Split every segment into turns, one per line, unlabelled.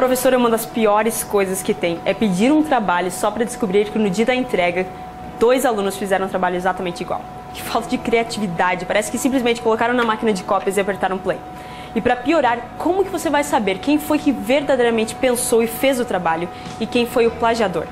professor é uma das piores coisas que tem. É pedir um trabalho só para descobrir que no dia da entrega, 2 alunos fizeram um trabalho exatamente igual. Que falta de criatividade, parece que simplesmente colocaram na máquina de cópias e apertaram play. E para piorar, como que você vai saber quem foi que verdadeiramente pensou e fez o trabalho e quem foi o plagiador?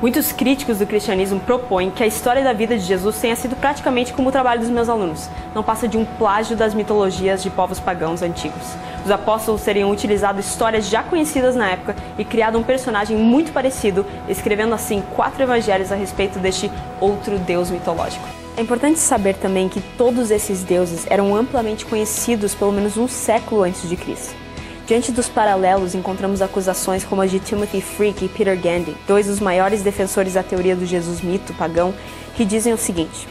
Muitos críticos do cristianismo propõem que a história da vida de Jesus tenha sido praticamente como o trabalho dos meus alunos. Não passa de um plágio das mitologias de povos pagãos antigos. Os apóstolos teriam utilizado histórias já conhecidas na época e criado um personagem muito parecido, escrevendo assim 4 evangelhos a respeito deste outro deus mitológico. É importante saber também que todos esses deuses eram amplamente conhecidos pelo menos um século antes de Cristo. Diante dos paralelos, encontramos acusações como as de Timothy Freke e Peter Gandhi, 2 dos maiores defensores da teoria do Jesus mito pagão, que dizem o seguinte: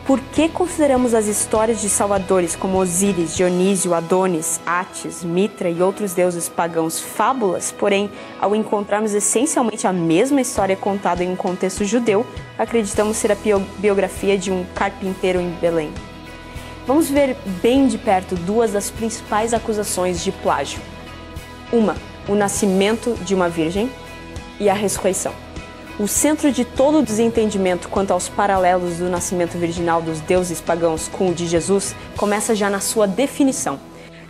por que consideramos as histórias de salvadores como Osíris, Dionísio, Adonis, Átis, Mitra e outros deuses pagãos fábulas, porém, ao encontrarmos essencialmente a mesma história contada em um contexto judeu, acreditamos ser a biografia de um carpinteiro em Belém? Vamos ver bem de perto 2 das principais acusações de plágio. Uma, o nascimento de uma virgem, e a ressurreição. O centro de todo o desentendimento quanto aos paralelos do nascimento virginal dos deuses pagãos com o de Jesus começa já na sua definição.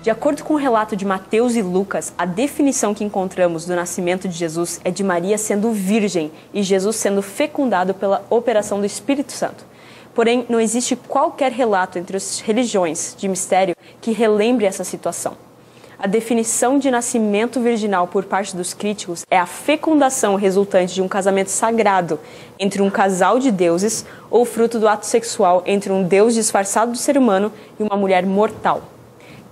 De acordo com o relato de Mateus e Lucas, a definição que encontramos do nascimento de Jesus é de Maria sendo virgem e Jesus sendo fecundado pela operação do Espírito Santo. Porém, não existe qualquer relato entre as religiões de mistério que relembre essa situação. A definição de nascimento virginal por parte dos críticos é a fecundação resultante de um casamento sagrado entre um casal de deuses ou fruto do ato sexual entre um deus disfarçado do ser humano e uma mulher mortal.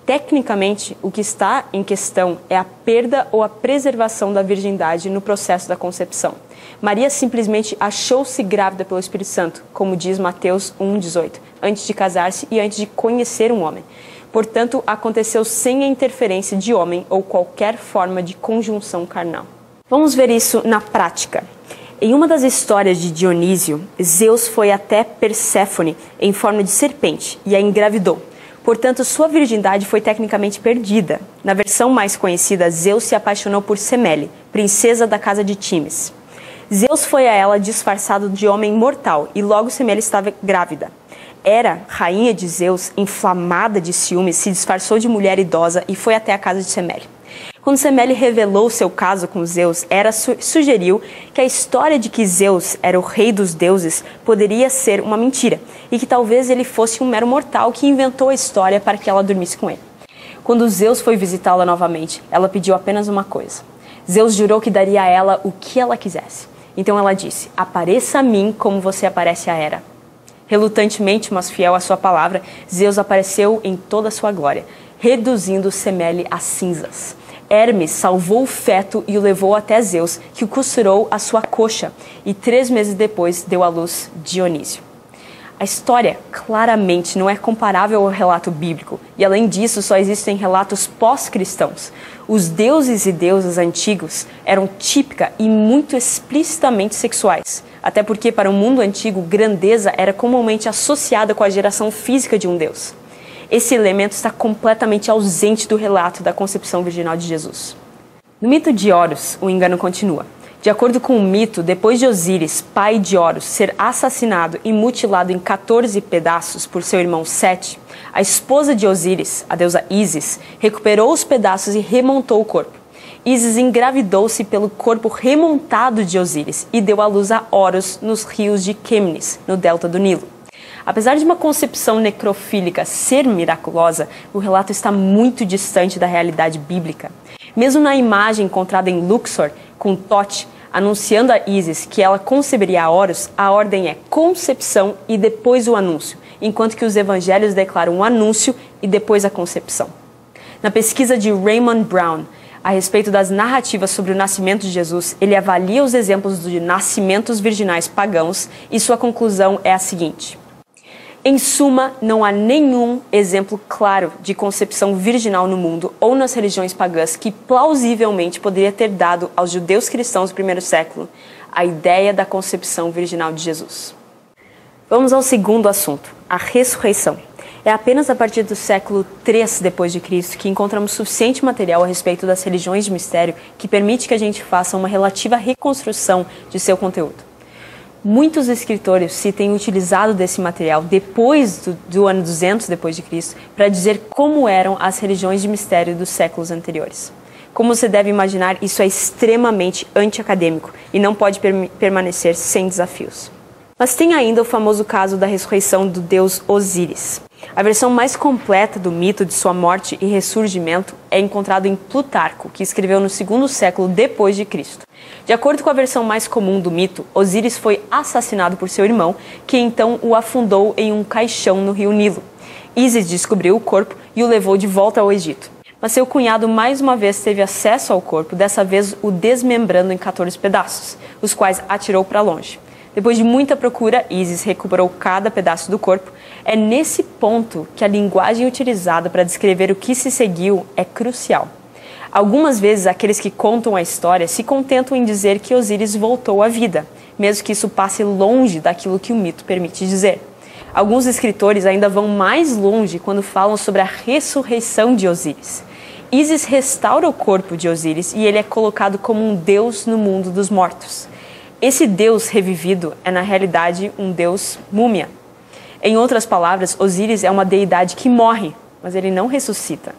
Tecnicamente, o que está em questão é a perda ou a preservação da virgindade no processo da concepção. Maria simplesmente achou-se grávida pelo Espírito Santo, como diz Mateus 1,18, antes de casar-se e antes de conhecer um homem. Portanto, aconteceu sem a interferência de homem ou qualquer forma de conjunção carnal. Vamos ver isso na prática. Em uma das histórias de Dionísio, Zeus foi até Perséfone em forma de serpente e a engravidou. Portanto, sua virgindade foi tecnicamente perdida. Na versão mais conhecida, Zeus se apaixonou por Semele, princesa da casa de Times. Zeus foi a ela disfarçado de homem mortal e logo Semele estava grávida. Hera, rainha de Zeus, inflamada de ciúmes, se disfarçou de mulher idosa e foi até a casa de Semele. Quando Semele revelou seu caso com Zeus, Hera sugeriu que a história de que Zeus era o rei dos deuses poderia ser uma mentira e que talvez ele fosse um mero mortal que inventou a história para que ela dormisse com ele. Quando Zeus foi visitá-la novamente, ela pediu apenas uma coisa. Zeus jurou que daria a ela o que ela quisesse. Então ela disse: apareça a mim como você aparece a Hera. Relutantemente, mas fiel à sua palavra, Zeus apareceu em toda a sua glória, reduzindo Semele a cinzas. Hermes salvou o feto e o levou até Zeus, que o costurou à sua coxa, e 3 meses depois deu à luz Dionísio. A história claramente não é comparável ao relato bíblico, e além disso só existem relatos pós-cristãos. Os deuses e deusas antigos eram típica e muito explicitamente sexuais, até porque para o mundo antigo, grandeza era comumente associada com a geração física de um deus. Esse elemento está completamente ausente do relato da concepção virginal de Jesus. No mito de Horus, o engano continua. De acordo com o mito, depois de Osíris, pai de Horus, ser assassinado e mutilado em 14 pedaços por seu irmão Sete, a esposa de Osíris, a deusa Ísis, recuperou os pedaços e remontou o corpo. Ísis engravidou-se pelo corpo remontado de Osíris e deu à luz a Horus nos rios de Quêmenes, no delta do Nilo. Apesar de uma concepção necrofílica ser miraculosa, o relato está muito distante da realidade bíblica. Mesmo na imagem encontrada em Luxor, com Tote, anunciando a Ísis que ela conceberia a Horus, a ordem é concepção e depois o anúncio, enquanto que os evangelhos declaram o anúncio e depois a concepção. Na pesquisa de Raymond Brown, a respeito das narrativas sobre o nascimento de Jesus, ele avalia os exemplos de nascimentos virginais pagãos e sua conclusão é a seguinte: em suma, não há nenhum exemplo claro de concepção virginal no mundo ou nas religiões pagãs que plausivelmente poderia ter dado aos judeus cristãos do primeiro século a ideia da concepção virginal de Jesus. Vamos ao segundo assunto, a ressurreição. É apenas a partir do século III d.C. que encontramos suficiente material a respeito das religiões de mistério que permite que a gente faça uma relativa reconstrução de seu conteúdo. Muitos escritores se têm utilizado desse material depois do ano 200 d.C. para dizer como eram as religiões de mistério dos séculos anteriores. Como você deve imaginar, isso é extremamente anti-acadêmico e não pode permanecer sem desafios. Mas tem ainda o famoso caso da ressurreição do deus Osíris. A versão mais completa do mito de sua morte e ressurgimento é encontrado em Plutarco, que escreveu no 2º século depois de Cristo. De acordo com a versão mais comum do mito, Osíris foi assassinado por seu irmão, que então o afundou em um caixão no rio Nilo. Ísis descobriu o corpo e o levou de volta ao Egito. Mas seu cunhado mais uma vez teve acesso ao corpo, dessa vez o desmembrando em 14 pedaços, os quais atirou para longe. Depois de muita procura, Ísis recuperou cada pedaço do corpo. É nesse ponto que a linguagem utilizada para descrever o que se seguiu é crucial. Algumas vezes, aqueles que contam a história se contentam em dizer que Osíris voltou à vida, mesmo que isso passe longe daquilo que o mito permite dizer. Alguns escritores ainda vão mais longe quando falam sobre a ressurreição de Osíris. Ísis restaura o corpo de Osíris e ele é colocado como um deus no mundo dos mortos. Esse deus revivido é, na realidade, um deus múmia. Em outras palavras, Osíris é uma deidade que morre, mas ele não ressuscita.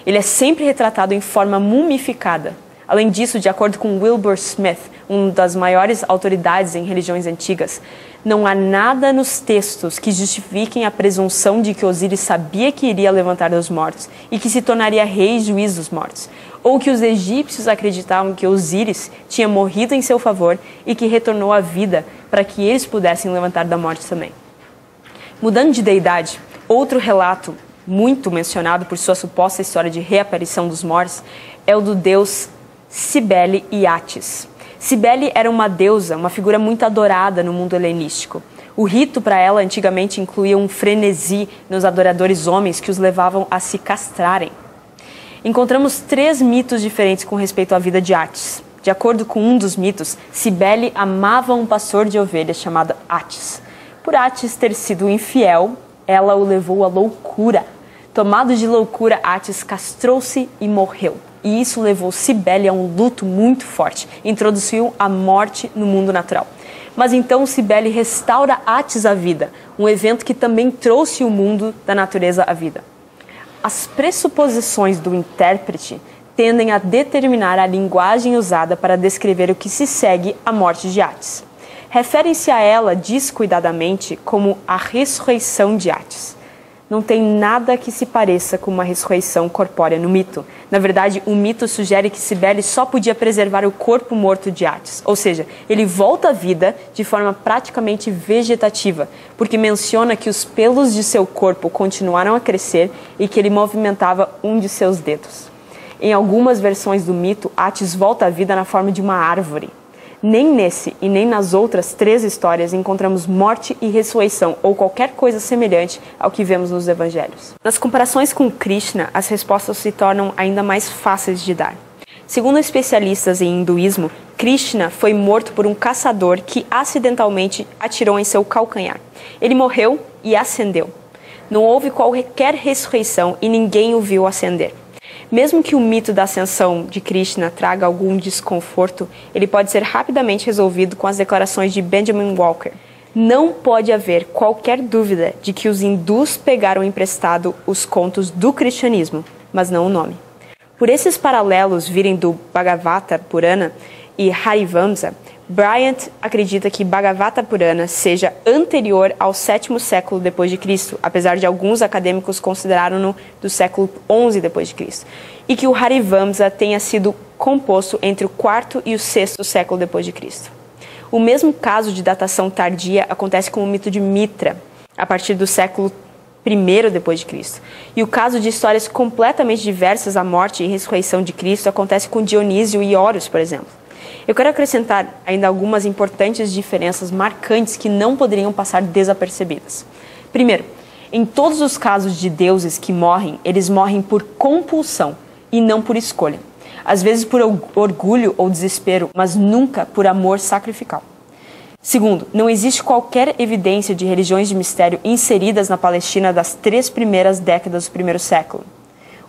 Ele é sempre retratado em forma mumificada. Além disso, de acordo com Wilbur Smith, uma das maiores autoridades em religiões antigas, não há nada nos textos que justifiquem a presunção de que Osíris sabia que iria levantar dos mortos e que se tornaria rei e juiz dos mortos, ou que os egípcios acreditavam que Osíris tinha morrido em seu favor e que retornou à vida para que eles pudessem levantar da morte também. Mudando de deidade, outro relato muito mencionado por sua suposta história de reaparição dos mortos é o do deus Cibele Iatis. Cibele era uma deusa, uma figura muito adorada no mundo helenístico. O rito para ela antigamente incluía um frenesi nos adoradores homens que os levavam a se castrarem. Encontramos 3 mitos diferentes com respeito à vida de Atis. De acordo com um dos mitos, Cibele amava um pastor de ovelhas chamado Atis. Por Atis ter sido infiel, ela o levou à loucura. Tomado de loucura, Atis castrou-se e morreu. E isso levou Cibele a um luto muito forte, introduziu a morte no mundo natural. Mas então Cibele restaura Atis à vida, um evento que também trouxe o mundo da natureza à vida. As pressuposições do intérprete tendem a determinar a linguagem usada para descrever o que se segue à morte de Atis. Referem-se a ela descuidadamente como a ressurreição de Atis. Não tem nada que se pareça com uma ressurreição corpórea no mito. Na verdade, o mito sugere que Cibele só podia preservar o corpo morto de Atis, ou seja, ele volta à vida de forma praticamente vegetativa, porque menciona que os pelos de seu corpo continuaram a crescer e que ele movimentava um de seus dedos. Em algumas versões do mito, Atis volta à vida na forma de uma árvore. Nem nesse e nem nas outras 3 histórias encontramos morte e ressurreição ou qualquer coisa semelhante ao que vemos nos evangelhos. Nas comparações com Krishna, as respostas se tornam ainda mais fáceis de dar. Segundo especialistas em hinduísmo, Krishna foi morto por um caçador que acidentalmente atirou em seu calcanhar. Ele morreu e ascendeu. Não houve qualquer ressurreição e ninguém o viu ascender. Mesmo que o mito da ascensão de Krishna traga algum desconforto, ele pode ser rapidamente resolvido com as declarações de Benjamin Walker. Não pode haver qualquer dúvida de que os hindus pegaram emprestado os contos do cristianismo, mas não o nome. Por esses paralelos virem do Bhagavata Purana e Harivamsa, Bryant acredita que Bhagavata Purana seja anterior ao 7º século depois de Cristo, apesar de alguns acadêmicos considerá-lo do século 11 depois de Cristo, e que o Harivamsa tenha sido composto entre o 4º e o 6º século depois de Cristo. O mesmo caso de datação tardia acontece com o mito de Mitra, a partir do século I depois de Cristo. E o caso de histórias completamente diversas à morte e ressurreição de Cristo acontece com Dionísio e Horus, por exemplo. Eu quero acrescentar ainda algumas importantes diferenças marcantes que não poderiam passar desapercebidas. Primeiro, em todos os casos de deuses que morrem, eles morrem por compulsão e não por escolha. Às vezes por orgulho ou desespero, mas nunca por amor sacrificial. Segundo, não existe qualquer evidência de religiões de mistério inseridas na Palestina das 3 primeiras décadas do primeiro século.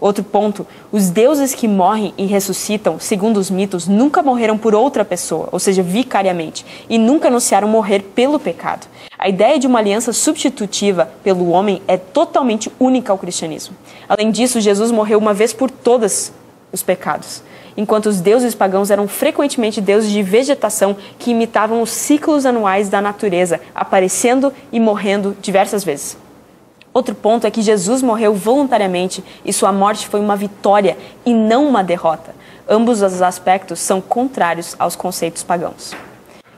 Outro ponto, os deuses que morrem e ressuscitam, segundo os mitos, nunca morreram por outra pessoa, ou seja, vicariamente, e nunca anunciaram morrer pelo pecado. A ideia de uma aliança substitutiva pelo homem é totalmente única ao cristianismo. Além disso, Jesus morreu uma vez por todos os pecados, enquanto os deuses pagãos eram frequentemente deuses de vegetação que imitavam os ciclos anuais da natureza, aparecendo e morrendo diversas vezes. Outro ponto é que Jesus morreu voluntariamente e sua morte foi uma vitória e não uma derrota. Ambos os aspectos são contrários aos conceitos pagãos.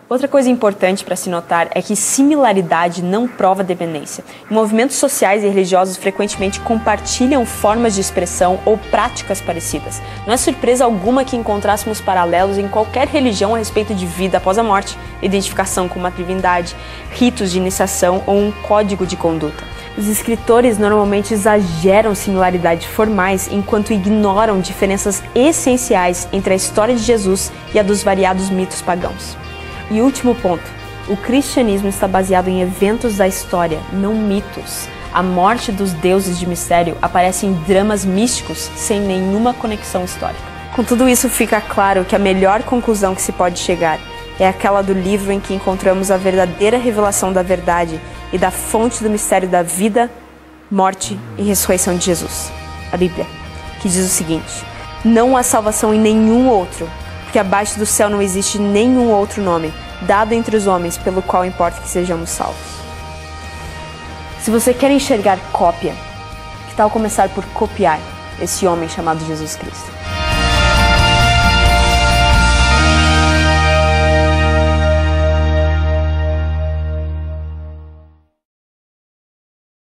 Outra coisa importante para se notar é que similaridade não prova dependência. Movimentos sociais e religiosos frequentemente compartilham formas de expressão ou práticas parecidas. Não é surpresa alguma que encontrássemos paralelos em qualquer religião a respeito de vida após a morte, identificação com uma divindade, ritos de iniciação ou um código de conduta. Os escritores normalmente exageram similaridades formais enquanto ignoram diferenças essenciais entre a história de Jesus e a dos variados mitos pagãos. E último ponto, o cristianismo está baseado em eventos da história, não mitos. A morte dos deuses de mistério aparece em dramas místicos sem nenhuma conexão histórica. Com tudo isso fica claro que a melhor conclusão que se pode chegar é aquela do livro em que encontramos a verdadeira revelação da verdade e da fonte do mistério da vida, morte e ressurreição de Jesus, a Bíblia, que diz o seguinte: não há salvação em nenhum outro, porque abaixo do céu não existe nenhum outro nome dado entre os homens pelo qual importa que sejamos salvos. Se você quer enxergar cópia, que tal começar por copiar esse homem chamado Jesus Cristo?